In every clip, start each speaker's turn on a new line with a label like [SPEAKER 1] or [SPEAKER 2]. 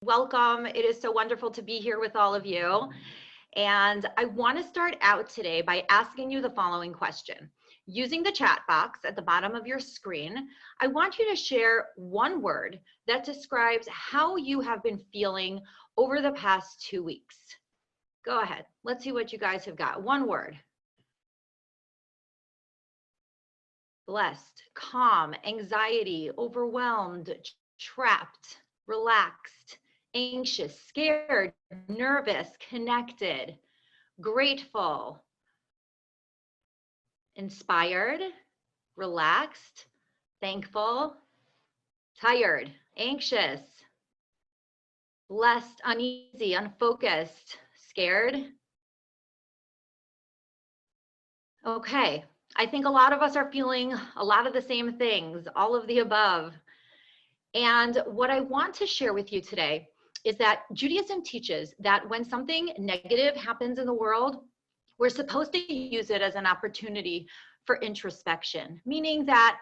[SPEAKER 1] Welcome. It is so wonderful to be here with all of you. And I want to start out today by asking you the following question. Using the chat box at the bottom of your screen, I want you to share one word that describes how you have been feeling over the past 2 weeks. Go ahead. Let's see what you guys have got. One word. Blessed, calm, anxiety, overwhelmed, trapped, relaxed, anxious, scared, nervous, connected, grateful, inspired, relaxed, thankful, tired, anxious, blessed, uneasy, unfocused, scared. Okay, I think a lot of us are feeling a lot of the same things, all of the above. And what I want to share with you today is that Judaism teaches that when something negative happens in the world, we're supposed to use it as an opportunity for introspection, meaning that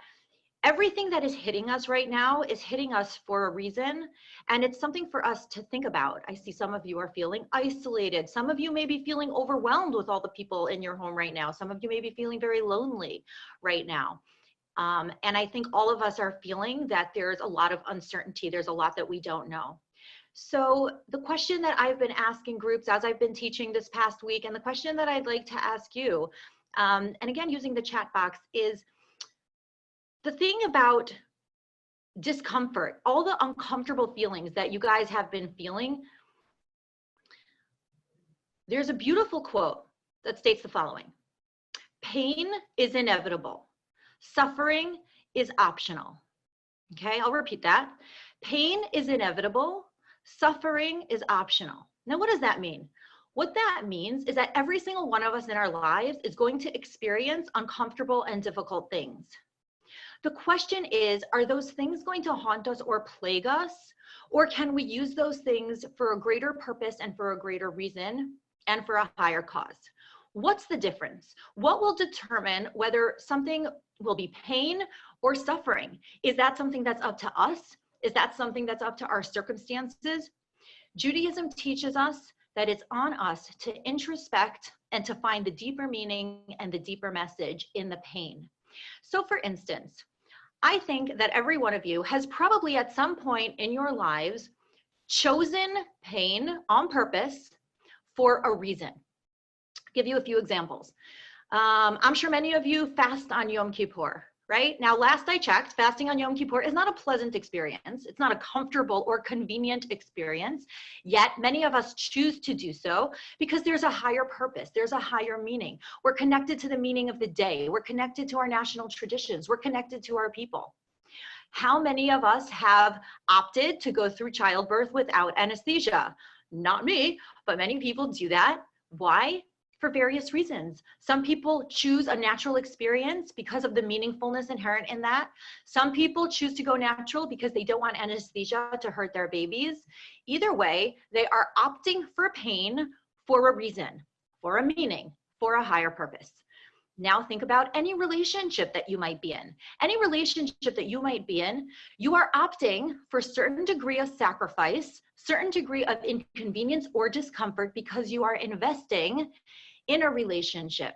[SPEAKER 1] everything that is hitting us right now is hitting us for a reason, and it's something for us to think about. I see some of you are feeling isolated. Some of you may be feeling overwhelmed with all the people in your home right now. Some of you may be feeling very lonely right now. And I think all of us are feeling that there's a lot of uncertainty. There's a lot that we don't know. So the question that I've been asking groups as I've been teaching this past week, and the question that I'd like to ask you, and again, using the chat box, is the thing about discomfort, all the uncomfortable feelings that you guys have been feeling. There's a beautiful quote that states the following: pain is inevitable. Suffering is optional. Okay, I'll repeat that. Pain is inevitable. Suffering is optional. Now, what does that mean? What that means is that every single one of us in our lives is going to experience uncomfortable and difficult things. The question is, are those things going to haunt us or plague us? Or can we use those things for a greater purpose and for a greater reason and for a higher cause? What's the difference? What will determine whether something will be pain or suffering? Is that something that's up to us? Is that something that's up to our circumstances? Judaism teaches us that it's on us to introspect and to find the deeper meaning and the deeper message in the pain. So for instance, I think that every one of you has probably at some point in your lives chosen pain on purpose for a reason. I'll give you a few examples. I'm sure many of you fast on Yom Kippur, right? Now, last I checked, fasting on Yom Kippur is not a pleasant experience. It's not a comfortable or convenient experience, yet many of us choose to do so because there's a higher purpose. There's a higher meaning. We're connected to the meaning of the day. We're connected to our national traditions. We're connected to our people. How many of us have opted to go through childbirth without anesthesia? Not me, but many people do that. Why? For various reasons. Some people choose a natural experience because of the meaningfulness inherent in that. Some people choose to go natural because they don't want anesthesia to hurt their babies. Either way, they are opting for pain for a reason, for a meaning, for a higher purpose. Now think about any relationship that you might be in. Any relationship that you might be in, you are opting for a certain degree of sacrifice, certain degree of inconvenience or discomfort because you are investing in a relationship.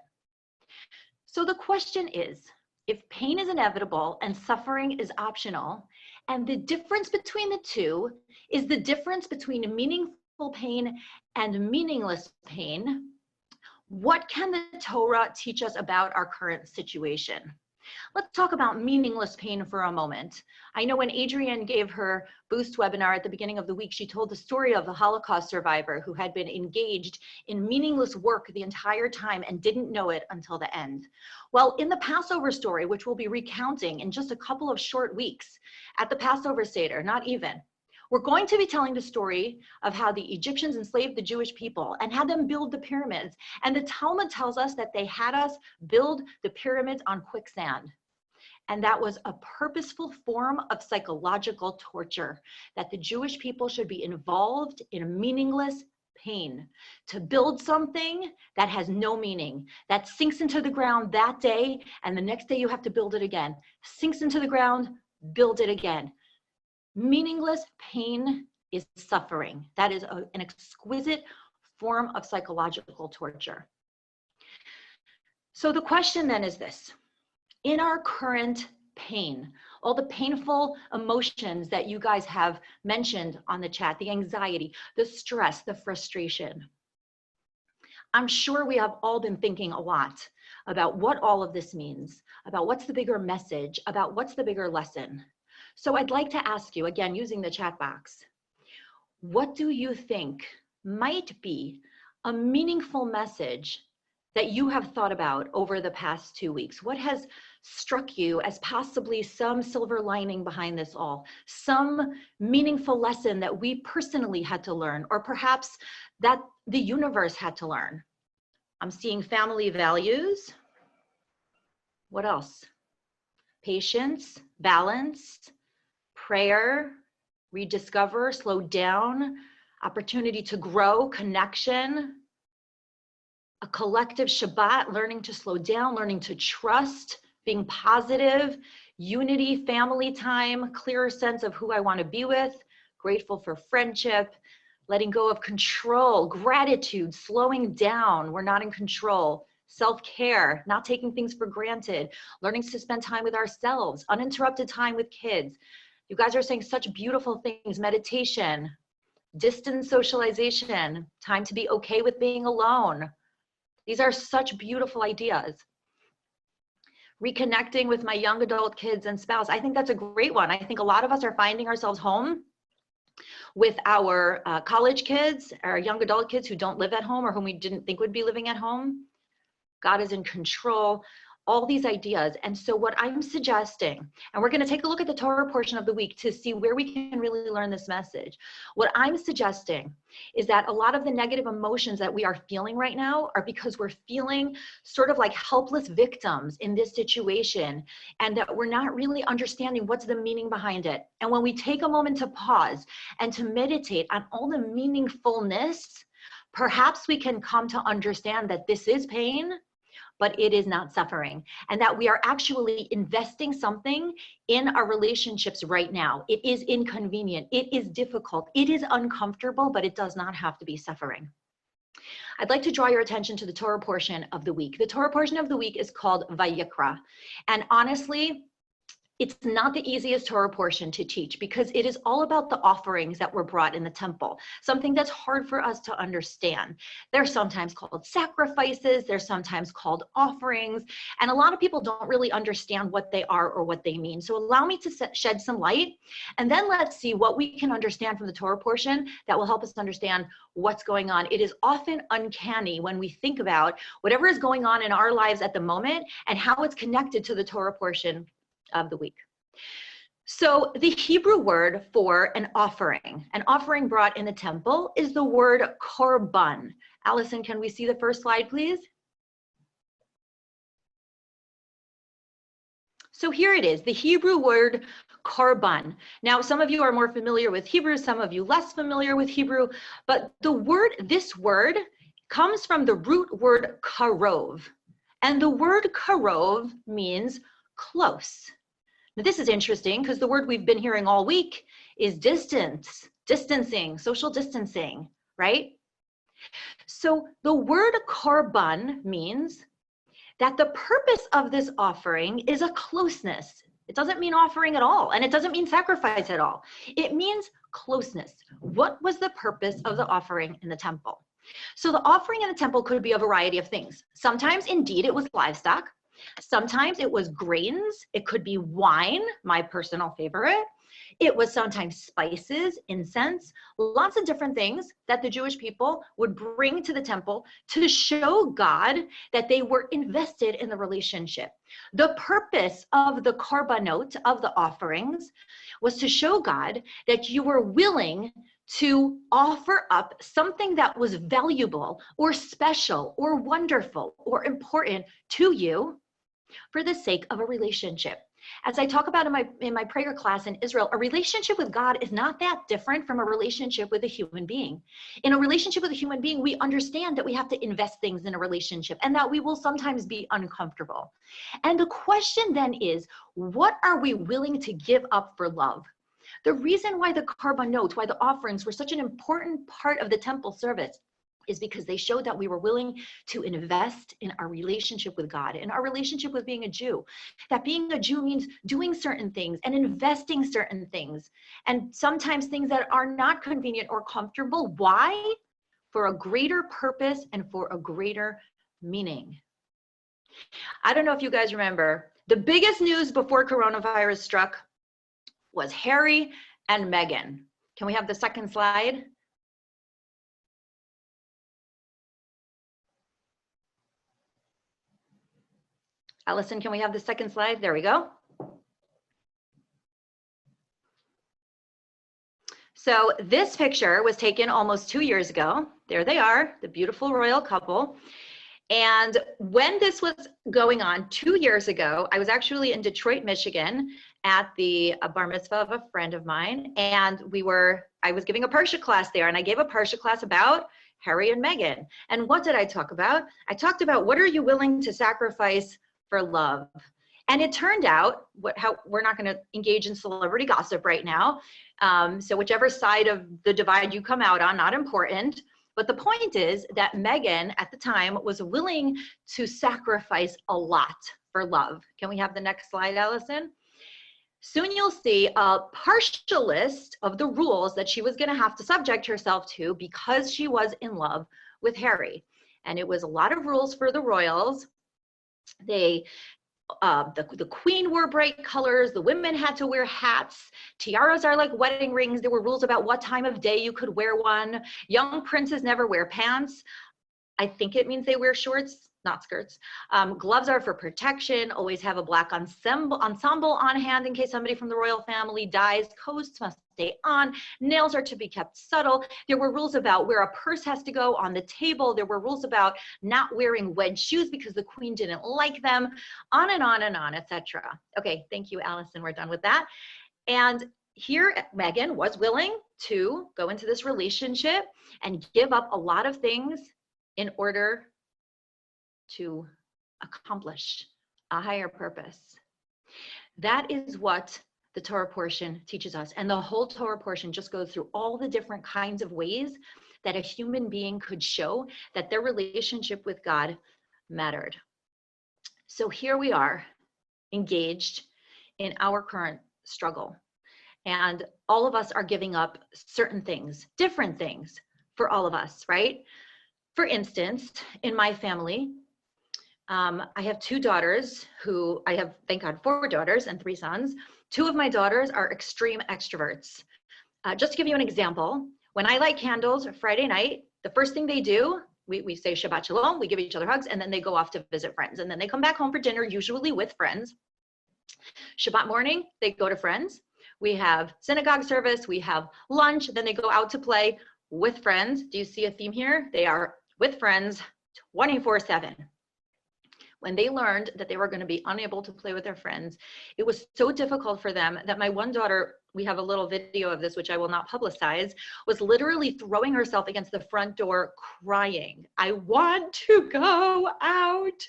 [SPEAKER 1] So the question is, if pain is inevitable and suffering is optional, and the difference between the two is the difference between meaningful pain and meaningless pain, what can the Torah teach us about our current situation? Let's talk about meaningless pain for a moment. I know when Adrienne gave her Boost webinar at the beginning of the week, she told the story of the Holocaust survivor who had been engaged in meaningless work the entire time and didn't know it until the end. Well, in the Passover story, which we'll be recounting in just a couple of short weeks at the Passover Seder, not even, we're going to be telling the story of how the Egyptians enslaved the Jewish people and had them build the pyramids. And the Talmud tells us that they had us build the pyramids on quicksand. And that was a purposeful form of psychological torture, that the Jewish people should be involved in meaningless pain, to build something that has no meaning, that sinks into the ground that day, and the next day you have to build it again. Sinks into the ground, build it again. Meaningless pain is suffering. That is an exquisite form of psychological torture. So the question then is this: in our current pain, all the painful emotions that you guys have mentioned on the chat, the anxiety, the stress, the frustration, I'm sure we have all been thinking a lot about what all of this means, about what's the bigger message, about what's the bigger lesson. So I'd like to ask you, again, using the chat box, what do you think might be a meaningful message that you have thought about over the past 2 weeks? What has struck you as possibly some silver lining behind this all? Some meaningful lesson that we personally had to learn, or perhaps that the universe had to learn? I'm seeing family values. What else? Patience, balance, prayer, rediscover, slow down, opportunity to grow, connection, a collective Shabbat, learning to slow down, learning to trust, being positive, unity, family time, clearer sense of who I want to be with, grateful for friendship, letting go of control, gratitude, slowing down, we're not in control, self-care, not taking things for granted, learning to spend time with ourselves, uninterrupted time with kids. You guys are saying such beautiful things: meditation, distance socialization, time to be okay with being alone. These are such beautiful ideas. Reconnecting with my young adult kids and spouse. I think that's a great one. I think a lot of us are finding ourselves home with our college kids, our young adult kids who don't live at home or whom we didn't think would be living at home. God is in control. All these ideas. And so what I'm suggesting, and we're going to take a look at the Torah portion of the week to see where we can really learn this message. What I'm suggesting is that a lot of the negative emotions that we are feeling right now are because we're feeling sort of like helpless victims in this situation, and that we're not really understanding what's the meaning behind it. And when we take a moment to pause and to meditate on all the meaningfulness, perhaps we can come to understand that this is pain, but it is not suffering, and that we are actually investing something in our relationships right now. It is inconvenient, it is difficult, it is uncomfortable, but it does not have to be suffering. I'd like to draw your attention to the Torah portion of the week. The Torah portion of the week is called Vayikra, and honestly, it's not the easiest Torah portion to teach because it is all about the offerings that were brought in the temple, something that's hard for us to understand. They're sometimes called sacrifices, they're sometimes called offerings, and a lot of people don't really understand what they are or what they mean. So allow me to shed some light, and then let's see what we can understand from the Torah portion that will help us understand what's going on. It is often uncanny when we think about whatever is going on in our lives at the moment and how it's connected to the Torah portion of the week. So the Hebrew word for an offering brought in the temple, is the word korban. Allison, can we see the first slide, please? So here it is, the Hebrew word korban. Now, some of you are more familiar with Hebrew, some of you less familiar with Hebrew, but this word comes from the root word karov, and the word karov means close. Now, this is interesting because the word we've been hearing all week is distance, distancing, social distancing, right? So the word korban means that the purpose of this offering is a closeness. It doesn't mean offering at all, and it doesn't mean sacrifice at all. It means closeness. What was the purpose of the offering in the temple? So the offering in the temple could be a variety of things. Sometimes, indeed, it was livestock. Sometimes it was grains, it could be wine, my personal favorite. It was sometimes spices, incense, lots of different things that the Jewish people would bring to the temple to show God that they were invested in the relationship. The purpose of the korbanot, of the offerings, was to show God that you were willing to offer up something that was valuable or special or wonderful or important to you for the sake of a relationship. As I talk about in my prayer class in Israel, a relationship with God is not that different from a relationship with a human being. In a relationship with a human being, we understand that we have to invest things in a relationship and that we will sometimes be uncomfortable. And the question then is, what are we willing to give up for love? The reason why the korbanot, why the offerings were such an important part of the temple service, is because they showed that we were willing to invest in our relationship with God, in our relationship with being a Jew. That being a Jew means doing certain things and investing certain things, and sometimes things that are not convenient or comfortable. Why? For a greater purpose and for a greater meaning. I don't know if you guys remember, the biggest news before coronavirus struck was Harry and Meghan. Can we have the second slide? Allison, can we have the second slide? There we go. So this picture was taken almost 2 years ago. There they are, the beautiful royal couple. And when this was going on 2 years ago, I was actually in Detroit, Michigan at the bar mitzvah of a friend of mine. And I was giving a Parsha class there, and I gave a Parsha class about Harry and Meghan. And what did I talk about? I talked about, what are you willing to sacrifice for love? And it turned out, we're not going to engage in celebrity gossip right now. So whichever side of the divide you come out on, not important. But the point is that Meghan at the time was willing to sacrifice a lot for love. Can we have the next slide, Allison? Soon you'll see a partial list of the rules that she was going to have to subject herself to because she was in love with Harry. And it was a lot of rules for the royals. The queen wore bright colors. The women had to wear hats. Tiaras are like wedding rings. There were rules about what time of day you could wear one. Young princes never wear pants. I think it means they wear shorts, not skirts. Gloves are for protection. Always have a black ensemble on hand in case somebody from the royal family dies. Coats must stay on. Nails are to be kept subtle. There were rules about where a purse has to go on the table. There were rules about not wearing wedge shoes because the queen didn't like them. On and on and on, etc. Okay, thank you, Allison. We're done with that. And here, Meghan was willing to go into this relationship and give up a lot of things in order to accomplish a higher purpose. That is what the Torah portion teaches us. And the whole Torah portion just goes through all the different kinds of ways that a human being could show that their relationship with God mattered. So here we are, engaged in our current struggle. And all of us are giving up certain things, different things for all of us, right? For instance, in my family, I have 2 daughters who I have, thank God, 4 daughters and 3 sons. 2 of my daughters are extreme extroverts. Just to give you an example, when I light candles Friday night, the first thing they do, we say Shabbat Shalom, we give each other hugs, and then they go off to visit friends. And then they come back home for dinner, usually with friends. Shabbat morning, they go to friends. We have synagogue service, we have lunch, then they go out to play with friends. Do you see a theme here? They are with friends 24/7. When they learned that they were going to be unable to play with their friends, it was so difficult for them that my one daughter, we have a little video of this, which I will not publicize, was literally throwing herself against the front door crying, "I want to go out."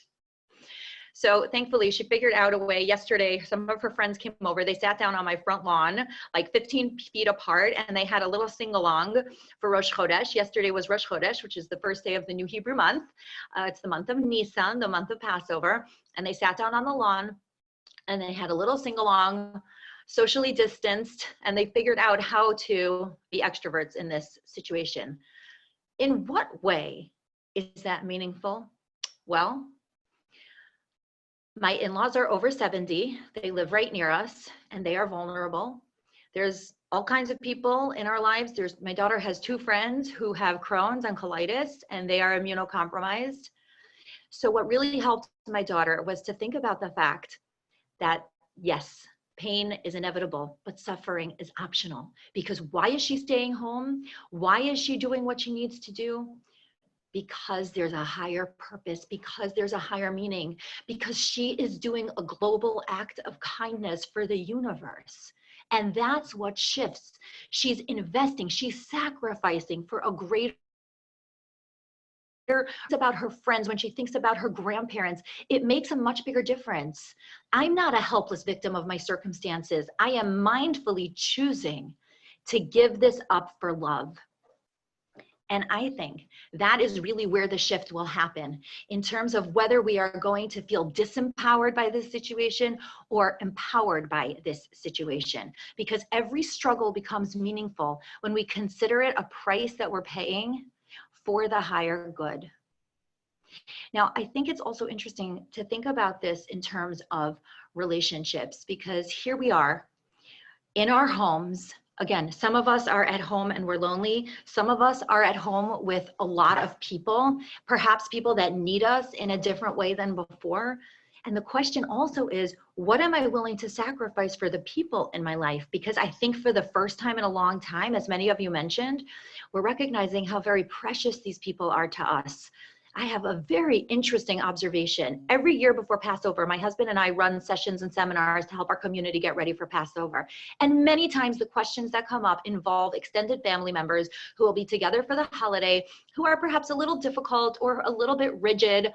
[SPEAKER 1] So thankfully, she figured out a way. Yesterday, some of her friends came over. They sat down on my front lawn, like 15 feet apart, and they had a little sing-along for Rosh Chodesh. Yesterday was Rosh Chodesh, which is the first day of the new Hebrew month. It's the month of Nisan, the month of Passover. And they sat down on the lawn, and they had a little sing-along, socially distanced, and they figured out how to be extroverts in this situation. In what way is that meaningful? Well, my in-laws are over 70. They live right near us, and they are vulnerable. There's all kinds of people in our lives. My daughter has 2 friends who have Crohn's and colitis, and they are immunocompromised. So what really helped my daughter was to think about the fact that, yes, pain is inevitable, but suffering is optional. Because why is she staying home? Why is she doing what she needs to do? Because there's a higher purpose, because there's a higher meaning, because she is doing a global act of kindness for the universe. And that's what shifts. She's investing, she's sacrificing for a greater about her friends, when she thinks about her grandparents, it makes a much bigger difference. I'm not a helpless victim of my circumstances. I am mindfully choosing to give this up for love. And I think that is really where the shift will happen in terms of whether we are going to feel disempowered by this situation or empowered by this situation. Because every struggle becomes meaningful when we consider it a price that we're paying for the higher good. Now, I think it's also interesting to think about this in terms of relationships, because here we are in our homes. Again, some of us are at home and we're lonely. Some of us are at home with a lot of people, perhaps people that need us in a different way than before. And the question also is, what am I willing to sacrifice for the people in my life? Because I think for the first time in a long time, as many of you mentioned, we're recognizing how very precious these people are to us. I have a very interesting observation. Every year before Passover, my husband and I run sessions and seminars to help our community get ready for Passover. And many times the questions that come up involve extended family members who will be together for the holiday, who are perhaps a little difficult or a little bit rigid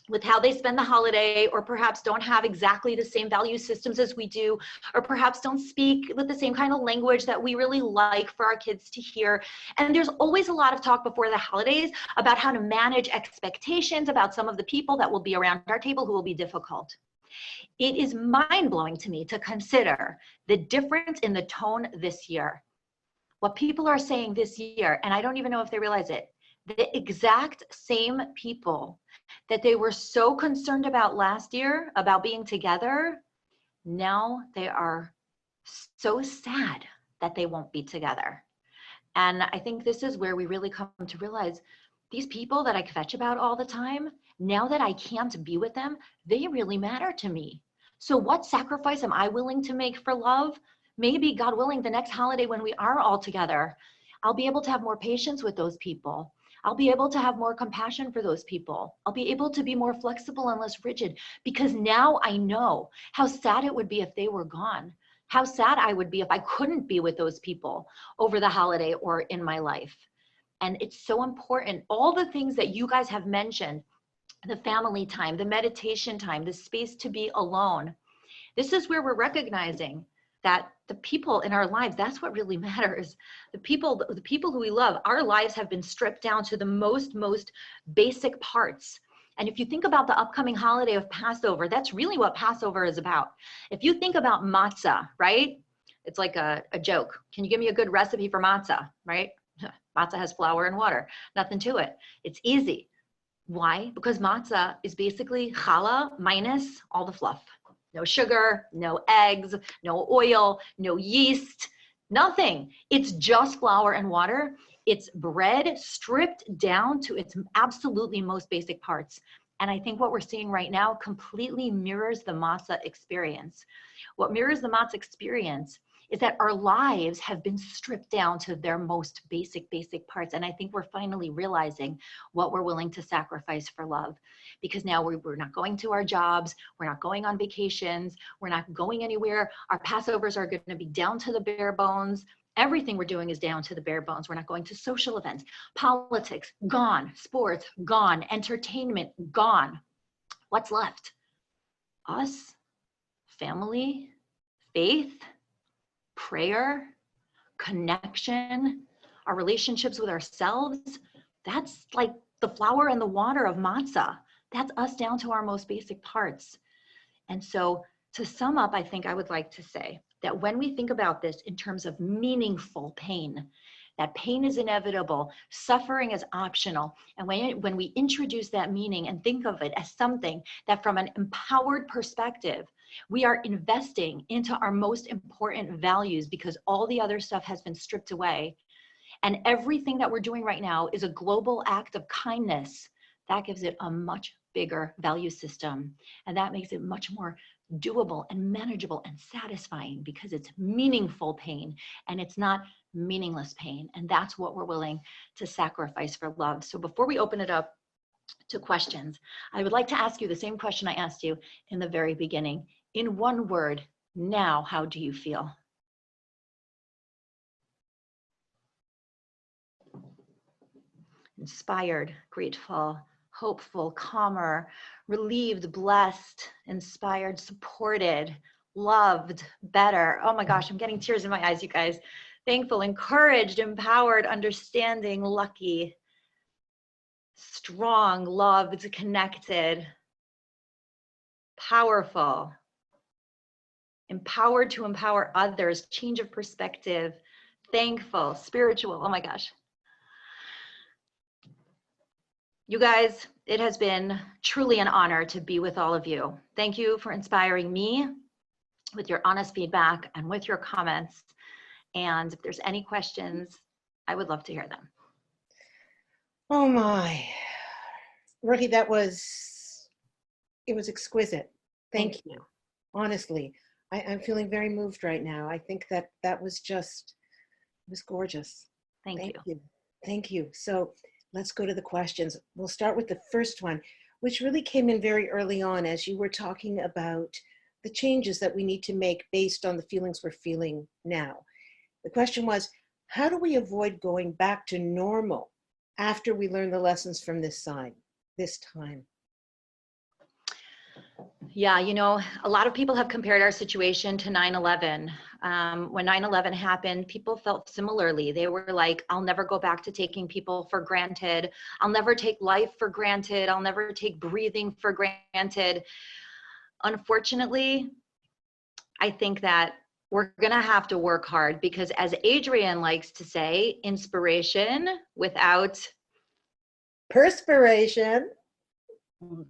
[SPEAKER 1] with how they spend the holiday, or perhaps don't have exactly the same value systems as we do, or perhaps don't speak with the same kind of language that we really like for our kids to hear. And there's always a lot of talk before the holidays about how to manage expectations about some of the people that will be around our table who will be difficult. It is mind-blowing to me to consider the difference in the tone this year. What people are saying this year, and I don't even know if they realize it, the exact same people that they were so concerned about last year, about being together, now they are so sad that they won't be together. And I think this is where we really come to realize these people that I kvetch about all the time, now that I can't be with them, they really matter to me. So what sacrifice am I willing to make for love? Maybe, God willing, the next holiday when we are all together, I'll be able to have more patience with those people. I'll be able to have more compassion for those people. I'll be able to be more flexible and less rigid, because now I know how sad it would be if they were gone, how sad I would be if I couldn't be with those people over the holiday or in my life. And it's so important. All the things that you guys have mentioned, the family time, the meditation time, the space to be alone, this is where we're recognizing that the people in our lives, that's what really matters. The people who we love, our lives have been stripped down to the most basic parts. And if you think about the upcoming holiday of Passover, that's really what Passover is about. If you think about matzah, right? It's like a joke. Can you give me a good recipe for matzah, right? Matzah has flour and water, nothing to it. It's easy. Why? Because matzah is basically challah minus all the fluff. No sugar, no eggs, no oil, no yeast, nothing. It's just flour and water. It's bread stripped down to its absolutely most basic parts. And I think what we're seeing right now completely mirrors the matzah experience. What mirrors the matzah experience is that our lives have been stripped down to their most basic parts. And I think we're finally realizing what we're willing to sacrifice for love. Because now we're not going to our jobs, we're not going on vacations, we're not going anywhere. Our Passovers are going to be down to the bare bones. Everything we're doing is down to the bare bones. We're not going to social events. Politics, gone. Sports, gone. Entertainment, gone. What's left? Us, family, faith, prayer, connection, our relationships with ourselves. That's like the flour and the water of matzah. That's us down to our most basic parts. And so to sum up, I think I would like to say that when we think about this in terms of meaningful pain, that pain is inevitable, suffering is optional. And when we introduce that meaning and think of it as something that from an empowered perspective, we are investing into our most important values, because all the other stuff has been stripped away. And everything that we're doing right now is a global act of kindness. That gives it a much bigger value system. And that makes it much more doable and manageable and satisfying, because it's meaningful pain and it's not meaningless pain. And that's what we're willing to sacrifice for love. So before we open it up to questions, I would like to ask you the same question I asked you in the very beginning. In one word, now, how do you feel? inspired, grateful, hopeful, calmer, relieved, blessed, inspired, supported, loved, better. Oh my gosh, I'm getting tears in my eyes, you guys. Thankful, encouraged, empowered, understanding, lucky, strong, loved, connected, powerful, empowered to empower others, change of perspective, thankful, spiritual. Oh my gosh. You guys, it has been truly an honor to be with all of you. Thank you for inspiring me with your honest feedback and with your comments. And if there's any questions, I would love to hear them.
[SPEAKER 2] Oh my, Ruchi, it was exquisite. Thank you. Honestly, I'm feeling very moved right now. I think that was just, it was gorgeous.
[SPEAKER 1] Thank you.
[SPEAKER 2] Thank you. So let's go to the questions. We'll start with the first one, which really came in very early on as you were talking about the changes that we need to make based on the feelings we're feeling now. The question was, how do we avoid going back to normal after we learn the lessons from this time?
[SPEAKER 1] Yeah, you know, a lot of people have compared our situation to 9/11. When 9/11 happened, people felt similarly. They were like, I'll never go back to taking people for granted. I'll never take life for granted. I'll never take breathing for granted. Unfortunately, I think that we're going to have to work hard because, as Adrienne likes to say, inspiration without
[SPEAKER 2] perspiration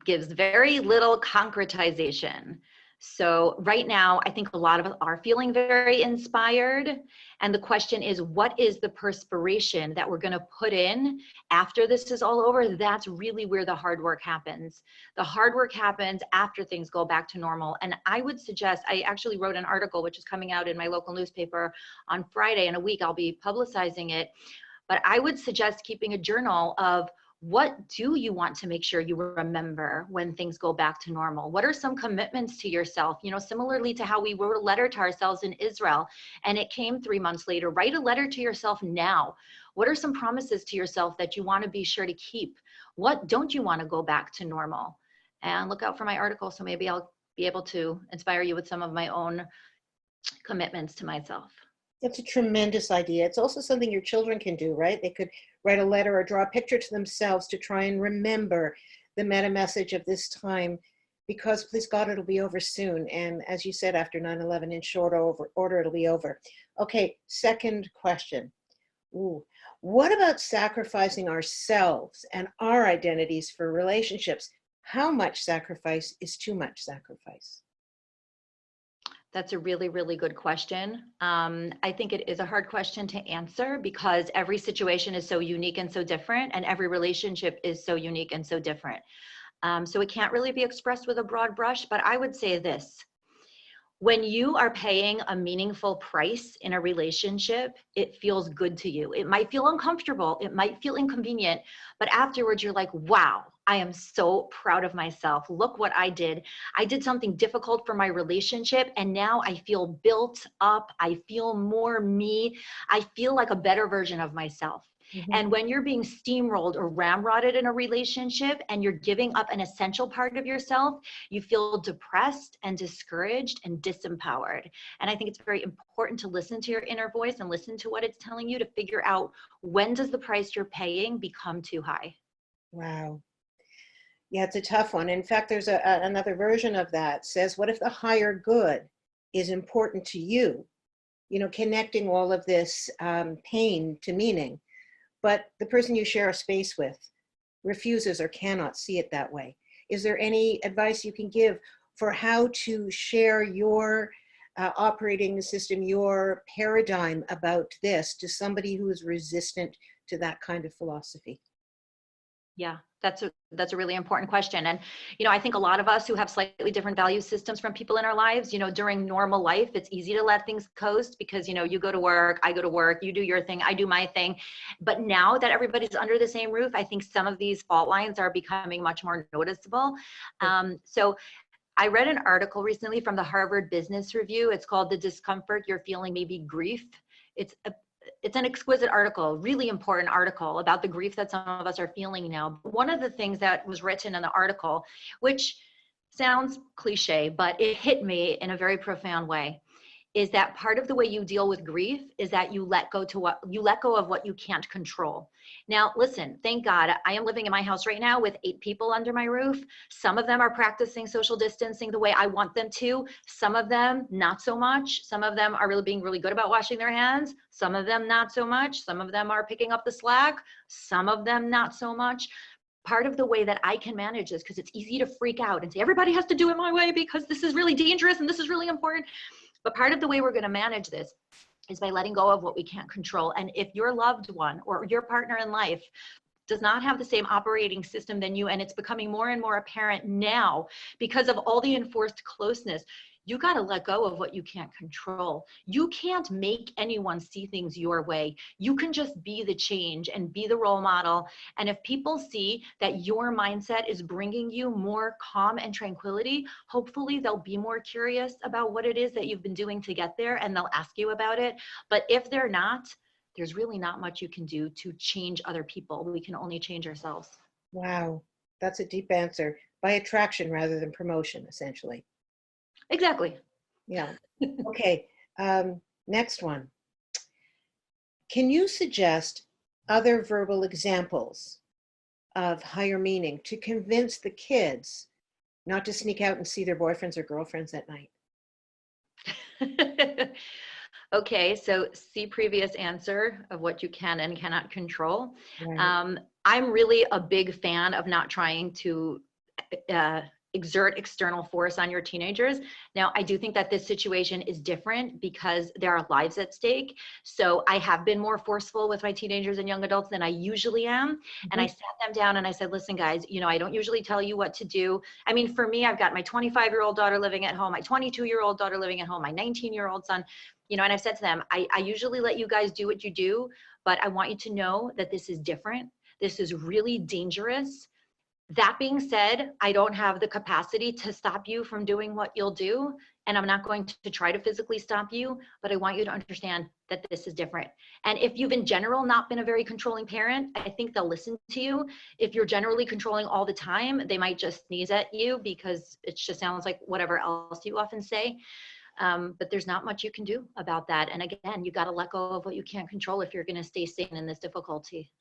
[SPEAKER 1] gives very little concretization. So right now, I think a lot of us are feeling very inspired. And the question is, what is the perspiration that we're going to put in after this is all over? That's really where the hard work happens. The hard work happens after things go back to normal. And I would suggest, I actually wrote an article, which is coming out in my local newspaper on Friday. In a week, I'll be publicizing it. But I would suggest keeping a journal of what do you want to make sure you remember when things go back to normal? What are some commitments to yourself? You know, similarly to how we wrote a letter to ourselves in Israel and it came 3 months later, write a letter to yourself now. What are some promises to yourself that you want to be sure to keep? What don't you want to go back to normal? And look out for my article. So maybe I'll be able to inspire you with some of my own commitments to myself.
[SPEAKER 2] That's a tremendous idea. It's also something your children can do, right? They could write a letter or draw a picture to themselves to try and remember the meta message of this time, because please God, it'll be over soon. And as you said, after 9/11, in short order, it'll be over. Okay, second question. What about sacrificing ourselves and our identities for relationships? How much sacrifice is too much sacrifice?
[SPEAKER 1] That's a really, really good question. I think it is a hard question to answer because every situation is so unique and so different, and every relationship is so unique and so different. So it can't really be expressed with a broad brush, but I would say this. When you are paying a meaningful price in a relationship, it feels good to you. It might feel uncomfortable, it might feel inconvenient, but afterwards you're like, wow, I am so proud of myself. Look what I did. I did something difficult for my relationship, and now I feel built up. I feel more me. I feel like a better version of myself. Mm-hmm. And when you're being steamrolled or ramrodded in a relationship and you're giving up an essential part of yourself, you feel depressed and discouraged and disempowered. And I think it's very important to listen to your inner voice and listen to what it's telling you to figure out, when does the price you're paying become too high?
[SPEAKER 2] Wow. Yeah, it's a tough one. In fact, there's another version of that. Says, what if the higher good is important to you? You know, connecting all of this pain to meaning. But the person you share a space with refuses or cannot see it that way. Is there any advice you can give for how to share your operating system, your paradigm about this to somebody who is resistant to that kind of philosophy?
[SPEAKER 1] Yeah, that's a really important question. And, you know, I think a lot of us who have slightly different value systems from people in our lives, you know, during normal life, it's easy to let things coast because, you know, you go to work, I go to work, you do your thing, I do my thing. But now that everybody's under the same roof, I think some of these fault lines are becoming much more noticeable. So I read an article recently from the Harvard Business Review. It's called "The Discomfort You're Feeling May Be Grief." It's it's an exquisite article, really important article about the grief that some of us are feeling now. One of the things that was written in the article, which sounds cliche, but it hit me in a very profound way, is that part of the way you deal with grief is that you let go of what you can't control. Now, listen, thank God I am living in my house right now with 8 people under my roof. Some of them are practicing social distancing the way I want them to. Some of them not so much. Some of them are really being really good about washing their hands. Some of them not so much. Some of them are picking up the slack. Some of them not so much. Part of the way that I can manage this, because it's easy to freak out and say, everybody has to do it my way because this is really dangerous and this is really important. But part of the way we're going to manage this is by letting go of what we can't control. And if your loved one or your partner in life does not have the same operating system than you, and it's becoming more and more apparent now because of all the enforced closeness, you got to let go of what you can't control. You can't make anyone see things your way. You can just be the change and be the role model. And if people see that your mindset is bringing you more calm and tranquility, hopefully they'll be more curious about what it is that you've been doing to get there, and they'll ask you about it. But if they're not, there's really not much you can do to change other people. We can only change ourselves.
[SPEAKER 2] Wow, that's a deep answer. By attraction rather than promotion, essentially.
[SPEAKER 1] Exactly.
[SPEAKER 2] Yeah. Okay. Next one. Can you suggest other verbal examples of higher meaning to convince the kids not to sneak out and see their boyfriends or girlfriends at night?
[SPEAKER 1] Okay, so see previous answer of what you can and cannot control.
[SPEAKER 2] Right.
[SPEAKER 1] I'm really a big fan of not trying to exert external force on your teenagers. Now, I do think that this situation is different because there are lives at stake. So I have been more forceful with my teenagers and young adults than I usually am. And I sat them down and I said, listen, guys, I don't usually tell you what to do. I mean, for me, I've got my 25-year-old daughter living at home, my 22-year-old daughter living at home, my 19-year-old son, and I've said to them, I usually let you guys do what you do, but I want you to know that this is different. This is really dangerous. That being said, I don't have the capacity to stop you from doing what you'll do, and I'm not going to try to physically stop you, but I want you to understand that this is different. And if you've in general not been a very controlling parent, I think they'll listen to you. If you're generally controlling all the time, they might just sneeze at you because it just sounds like whatever else you often say. But there's not much you can do about that. And again, you got to let go of what you can't control if you're going to stay sane in this difficulty.